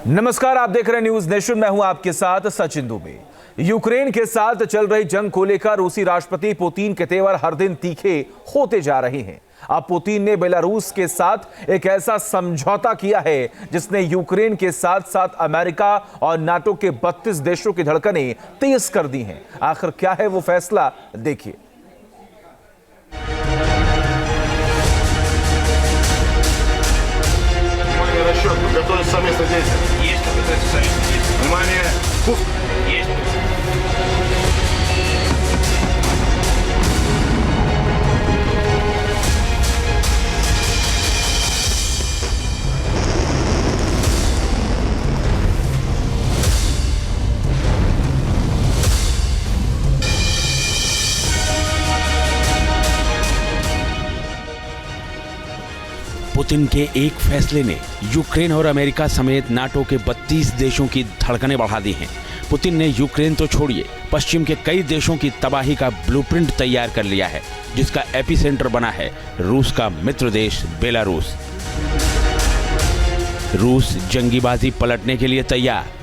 नमस्कार, आप देख रहे हैं न्यूज नेशन। मैं हूं आपके साथ सचिन दुबे। यूक्रेन के साथ चल रही जंग को लेकर रूसी राष्ट्रपति पुतिन के तेवर हर दिन तीखे होते जा रहे हैं। अब पुतिन ने बेलारूस के साथ एक ऐसा समझौता किया है जिसने यूक्रेन के साथ साथ अमेरिका और नाटो के 32 देशों की धड़कनें तेज कर दी हैं। आखिर क्या है वो फैसला, देखिए। Расчет, подготовить совместное действие. Есть подготовить совместное действие. Внимание, пуск. Есть. पुतिन के एक फैसले ने यूक्रेन और अमेरिका समेत नाटो के 32 देशों की धड़कनें बढ़ा दी हैं। पुतिन ने यूक्रेन तो छोड़िए, पश्चिम के कई देशों की तबाही का ब्लूप्रिंट तैयार कर लिया है, जिसका एपिसेंटर बना है रूस का मित्र देश बेलारूस। रूस जंगीबाजी पलटने के लिए तैयार।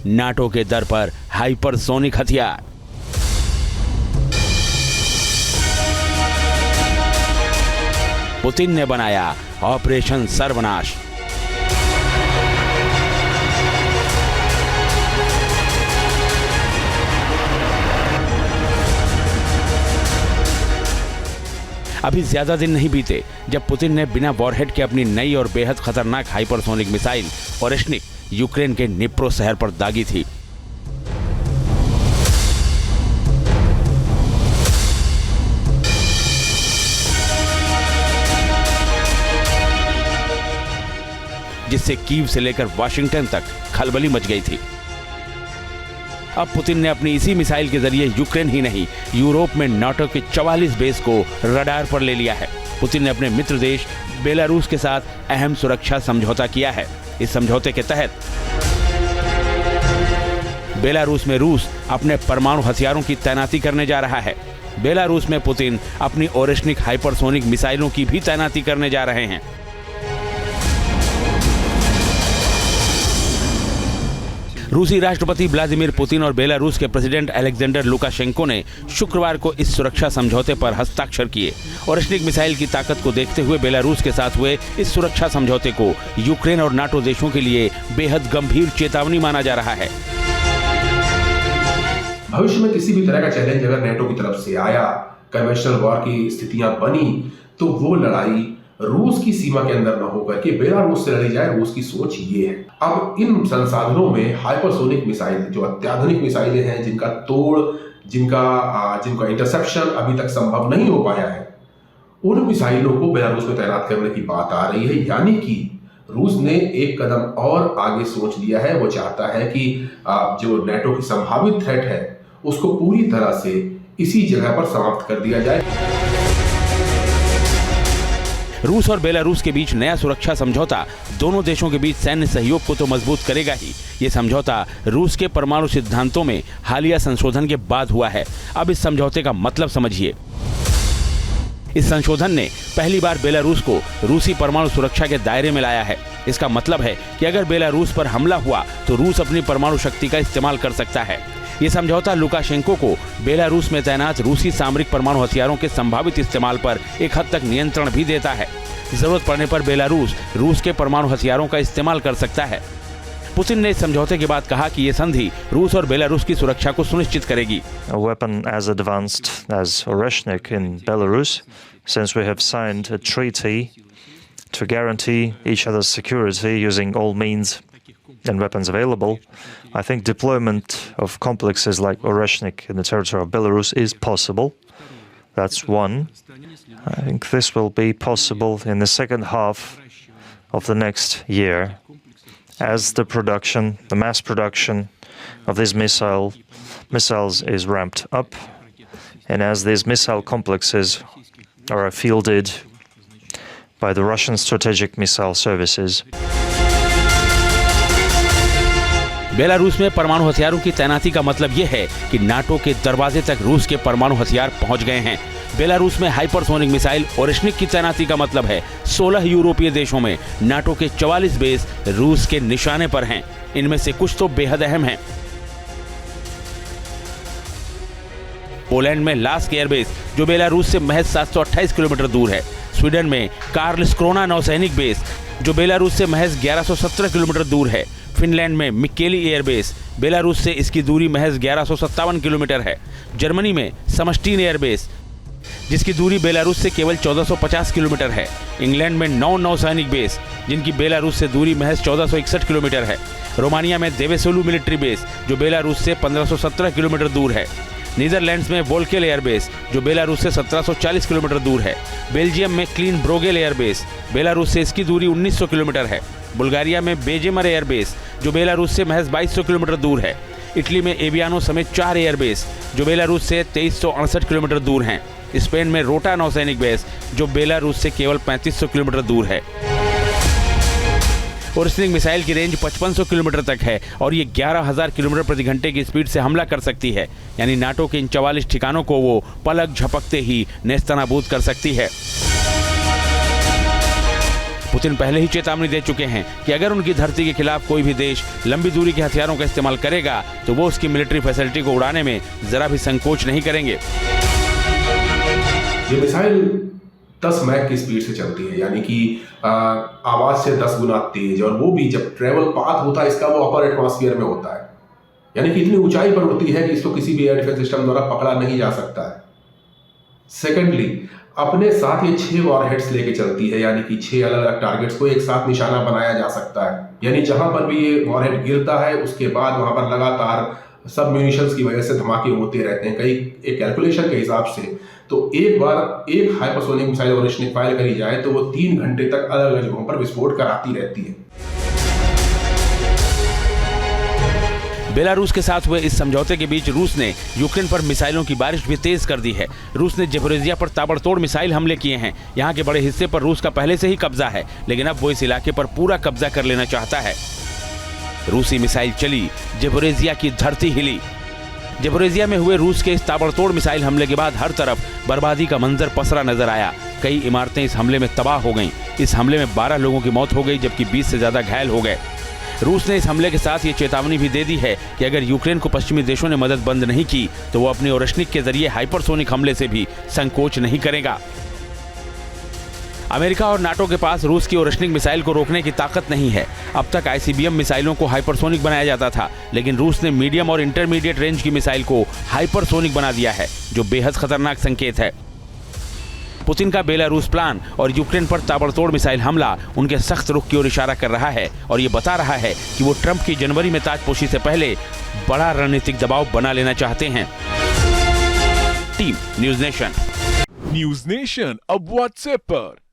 नाटो के दर पर हाइपरसोनिक हथियार। पुतिन ने बनाया ऑपरेशन सर्वनाश। अभी ज्यादा दिन नहीं बीते जब पुतिन ने बिना वॉरहेड के अपनी नई और बेहद खतरनाक हाइपरसोनिक मिसाइल ओरेश्निक यूक्रेन के निप्रो शहर पर दागी थी। जिससे कीव से लेकर वाशिंगटन तक खलबली मच गई थी। अब पुतिन ने अपनी इसी मिसाइल के जरिए यूक्रेन ही नहीं, यूरोप में नाटो के 44 बेस को रडार पर ले लिया है। पुतिन ने अपने मित्र देश बेलारूस के साथ अहम सुरक्षा समझौता किया है। इस समझौते के तहत बेलारूस में रूस अपने परमाणु हथियारों की तैनाती करने जा रहा है। बेलारूस में पुतिन अपनी ओरेश्निक हाइपरसोनिक मिसाइलों की भी तैनाती करने जा रहे हैं। रूसी राष्ट्रपति व्लादिमीर पुतिन और बेलारूस के प्रेसिडेंट अलेक्जेंडर लुकाशेंको ने शुक्रवार को इस सुरक्षा समझौते पर हस्ताक्षर किए। ओरेश्निक मिसाइल की ताकत को देखते हुए बेलारूस के साथ हुए इस सुरक्षा समझौते को यूक्रेन और नाटो देशों के लिए बेहद गंभीर चेतावनी माना जा रहा है। भविष्य में किसी भी तरह का चैलेंज अगर नेटो की तरफ से आया, कन्वेंशनल वॉर की स्थितियां बनी, तो वो लड़ाई रूस की सीमा के अंदर न होकर के बेलारूस से लड़ी जाए। रूस की सोच ये है। अब इन संसाधनों में हाइपरसोनिक मिसाइल, जो अत्याधुनिक मिसाइलें हैं, जिनका तोड़, जिनका इंटरसेप्शन अभी तक संभव नहीं हो पाया है, उन मिसाइलों को बेलारूस में तैनात करने की बात आ रही है। यानी कि रूस ने एक कदम और आगे सोच लिया है। वो चाहता है कि जो नेटो की संभावित थ्रेट है उसको पूरी तरह से इसी जगह पर समाप्त कर दिया जाए। रूस और बेलारूस के बीच नया सुरक्षा समझौता दोनों देशों के बीच सैन्य सहयोग को तो मजबूत करेगा ही। ये समझौता रूस के परमाणु सिद्धांतों में हालिया संशोधन के बाद हुआ है। अब इस समझौते का मतलब समझिए। इस संशोधन ने पहली बार बेलारूस को रूसी परमाणु सुरक्षा के दायरे में लाया है। इसका मतलब है कि अगर बेलारूस पर हमला हुआ तो रूस अपनी परमाणु शक्ति का इस्तेमाल कर सकता है। ये समझौता लुकाशेंको को बेलारूस में तैनात रूसी सामरिक परमाणु हथियारों के संभावित इस्तेमाल पर एक हद तक नियंत्रण भी देता है। जरूरत पड़ने पर बेलारूस रूस के परमाणु हथियारों का इस्तेमाल कर सकता है। पुतिन ने इस समझौते के बाद कहा कि ये संधि रूस और बेलारूस की सुरक्षा को सुनिश्चित करेगी। A weapon as advanced as Oreshnik in Belarus, since we have signed a treaty to guarantee each other's security using all means and weapons available, I think deployment of complexes like Oreshnik in the territory of Belarus is possible. That's one. I think this will be possible in the second half of the next year, as the mass production of these missiles is ramped up, and as these missile complexes are fielded by the Russian strategic missile services. Belarus में परमाणु हथियारों की तैनाती का मतलब यह है कि नाटो के दरवाजे तक रूस के परमाणु हथियार पहुंच गए हैं। बेलारूस में हाइपरसोनिक मिसाइल ओरेश्निक की तैनाती का मतलब है 16 यूरोपीय देशों में नाटो के 44 बेस रूस के निशाने पर हैं। इनमें से कुछ तो बेहद अहम हैं। पोलैंड में लास्क एयरबेस जो बेलारूस से महज 728 किलोमीटर दूर है। स्वीडन में कार्लस्क्रोना नौसैनिक बेस जो बेलारूस से महज 1117 किलोमीटर दूर है। फिनलैंड में मिक्केली एयरबेस बेलारूस से इसकी दूरी महज 1157 किलोमीटर है। जर्मनी में समस्टीन एयरबेस जिसकी दूरी बेलारूस से केवल 1450 किलोमीटर है। इंग्लैंड में 9 नौसैनिक बेस जिनकी बेलारूस से दूरी महज 1461 किलोमीटर है। रोमानिया में देवेसोलू मिलिट्री बेस जो बेलारूस से 1517 किलोमीटर दूर है। नीदरलैंड्स में वोल्केल एयरबेस जो बेलारूस से 1740 किलोमीटर दूर है। बेल्जियम में क्लीन ब्रोगेल एयरबेस बेलारूस से इसकी दूरी 1900 किलोमीटर है। बुल्गारिया में बेजेमर एयरबेस जो बेलारूस से महज 2200 किलोमीटर दूर है। इटली में एवियानो समेत 4 एयरबेस जो बेलारूस से 2368 किलोमीटर दूर हैं। स्पेन में रोटा नौसैनिक बेस जो बेलारूस से केवल 3500 किलोमीटर दूर है। ओरेश्निक मिसाइल की रेंज 5500 किलोमीटर तक है और ये 11000 किलोमीटर प्रति घंटे की स्पीड से हमला कर सकती है। यानी नाटो के इन 44 ठिकानों को वो पलक झपकते ही नेस्तनाबूद कर सकती है। पुतिन पहले ही चेतावनी दे चुके हैं कि अगर उनकी धरती के खिलाफ कोई भी देश लंबी दूरी के हथियारों का इस्तेमाल करेगा तो वो उसकी मिलिट्री फैसिलिटी को उड़ाने में जरा भी संकोच नहीं करेंगे। ये मिसाइल 10 मैक की स्पीड से चलती है, यानी कि आवाज से 10 गुना तेज, और वो भी जब ट्रेवल पाथ होता है इसका वो अपर एटमॉस्फेयर में होता है, यानी कि इतनी ऊंचाई पर उड़ती है कि इसको किसी भी एयर डिफेंस सिस्टम द्वारा पकड़ा नहीं जा सकता है। सेकेंडली, अपने साथ ये 6 वॉरहेड्स लेके चलती है, यानी कि 6 अलग अलग टारगेट्स को एक साथ निशाना बनाया जा सकता है। यानी जहां पर भी ये वॉरहेड गिरता है उसके बाद वहां पर लगातार सब म्यूनिशंस की वजह से धमाके होते रहते हैं। कई एक कैलकुलेशन के हिसाब से तो एक बार एक हाइपरसोनिक मिसाइल ओरेश्निक फायर करी जाए तो वो 3 घंटे तक अलग अलग जगहों पर विस्फोट कराती रहती है। बेलारूस के साथ हुए इस समझौते के बीच रूस ने यूक्रेन पर मिसाइलों की बारिश भी तेज कर दी है। रूस ने ज़पोरिज़िया पर ताबड़तोड़ मिसाइल हमले किए हैं। यहाँ के बड़े हिस्से पर रूस का पहले से ही कब्जा है, लेकिन अब वो इस इलाके पर पूरा कब्जा कर लेना चाहता है। रूसी मिसाइल चली, ज़पोरिज़िया की धरती हिली। ज़पोरिज़िया में हुए रूस के इस ताबड़तोड़ मिसाइल हमले के बाद हर तरफ बर्बादी का मंजर पसरा नजर आया। कई इमारतें इस हमले में तबाह हो गईं। इस हमले में 12 लोगों की मौत हो गई जबकि 20 से ज्यादा घायल हो गए। रूस ने इस हमले के साथ ये चेतावनी भी दे दी है कि अगर यूक्रेन को पश्चिमी देशों ने मदद बंद नहीं की तो वो अपने ओरेश्निक के जरिए हाइपरसोनिक हमले से भी संकोच नहीं करेगा। अमेरिका और नाटो के पास रूस की ओरेश्निक मिसाइल को रोकने की ताकत नहीं है। अब तक आईसीबीएम मिसाइलों को हाइपरसोनिक बनाया जाता था, लेकिन रूस ने मीडियम और इंटरमीडिएट रेंज की मिसाइल को हाइपरसोनिक बना दिया है, जो बेहद खतरनाक संकेत है। पुतिन का बेलारूस प्लान और यूक्रेन पर ताबड़तोड़ मिसाइल हमला उनके सख्त रुख की ओर इशारा कर रहा है और ये बता रहा है कि वो ट्रंप की जनवरी में ताजपोशी से पहले बड़ा रणनीतिक दबाव बना लेना चाहते हैं। Team news nation. News nation अब व्हाट्सएप पर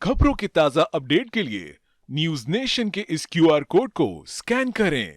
खबरों की ताजा अपडेट के लिए न्यूज़ नेशन के इस QR कोड को स्कैन करें।